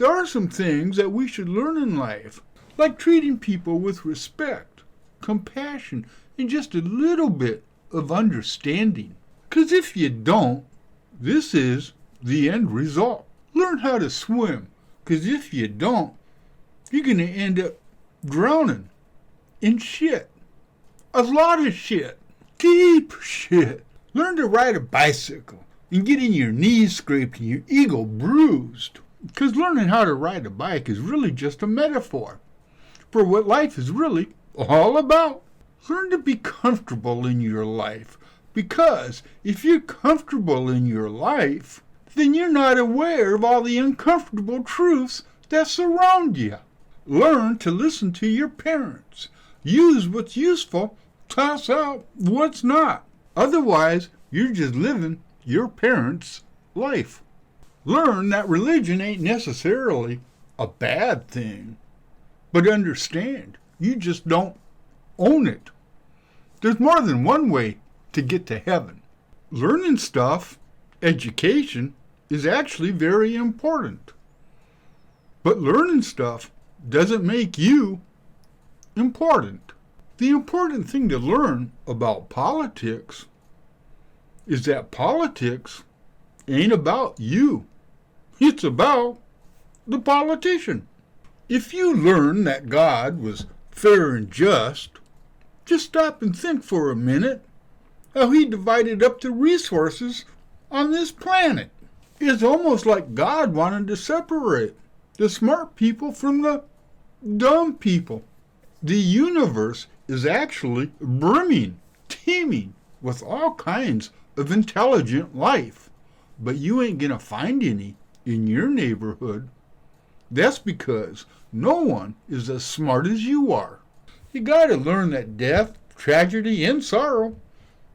There are some things that we should learn in life, like treating people with respect, compassion, and just a little bit of understanding. Because if you don't, this is the end result. Learn how to swim, because if you don't, you're going to end up drowning in shit. A lot of shit. Deep shit. Learn to ride a bicycle and getting your knees scraped and your ego bruised. Because learning how to ride a bike is really just a metaphor for what life is really all about. Learn to be comfortable in your life. Because if you're comfortable in your life, then you're not aware of all the uncomfortable truths that surround you. Learn to listen to your parents. Use what's useful, toss out what's not. Otherwise, you're just living your parents' life. Learn that religion ain't necessarily a bad thing. But understand, you just don't own it. There's more than one way to get to heaven. Learning stuff, education, is actually very important. But learning stuff doesn't make you important. The important thing to learn about politics is that politics ain't about you. It's about the politician. If you learn that God was fair and just stop and think for a minute how he divided up the resources on this planet. It's almost like God wanted to separate the smart people from the dumb people. The universe is actually brimming, teeming with all kinds of intelligent life. But you ain't gonna find any in your neighborhood. That's because no one is as smart as you are. You gotta learn that death, tragedy, and sorrow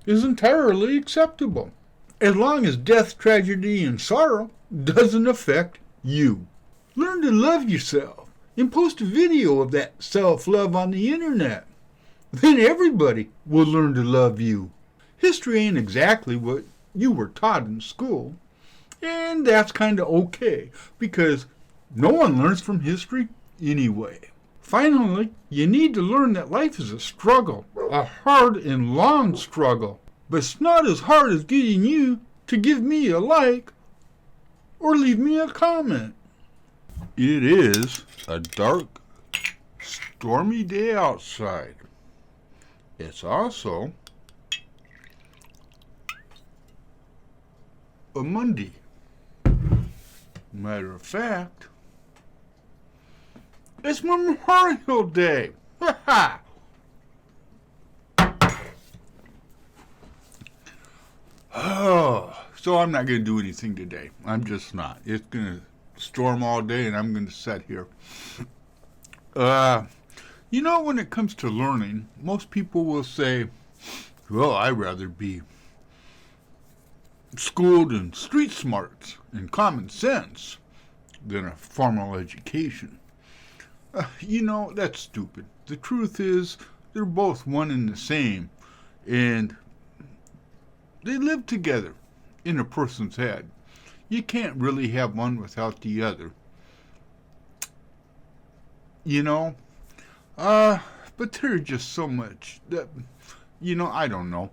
is entirely acceptable, as long as death, tragedy, and sorrow doesn't affect you. Learn to love yourself and post a video of that self-love on the internet. Then everybody will learn to love you. History ain't exactly what you were taught in school, and that's kind of okay, because no one learns from history anyway. Finally, you need to learn that life is a struggle, a hard and long struggle. But it's not as hard as getting you to give me a like or leave me a comment. It is a dark, stormy day outside. It's also a Monday. Matter of fact, it's Memorial Day. Ha ha! Oh, so I'm not going to do anything today. I'm just not. It's going to storm all day and I'm going to sit here. You know, when it comes to learning, most people will say, well, I'd rather be schooled in street smarts and common sense than a formal education. You know, that's stupid. The truth is, they're both one and the same, and they live together in a person's head. You can't really have one without the other. You know? But there's just so much that, you know, I don't know.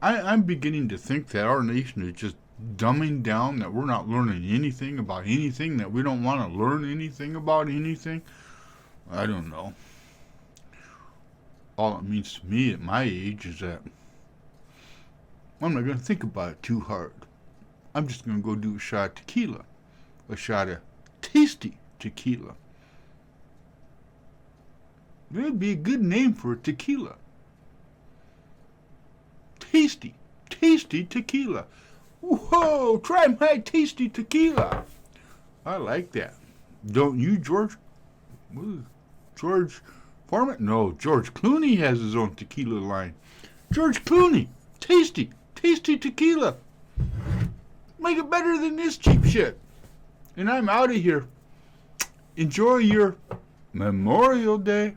I'm beginning to think that our nation is just dumbing down, that we're not learning anything about anything, that we don't want to learn anything about anything. I don't know. All it means to me at my age is that I'm not going to think about it too hard. I'm just going to go do a shot of tequila. A shot of tasty tequila. That would be a good name for a tequila. Tasty tequila. Whoa, try my tasty tequila. I like that. Don't you, George? George Foreman? No, George Clooney has his own tequila line. George Clooney, tasty tequila. Make it better than this cheap shit. And I'm out of here. Enjoy your Memorial Day.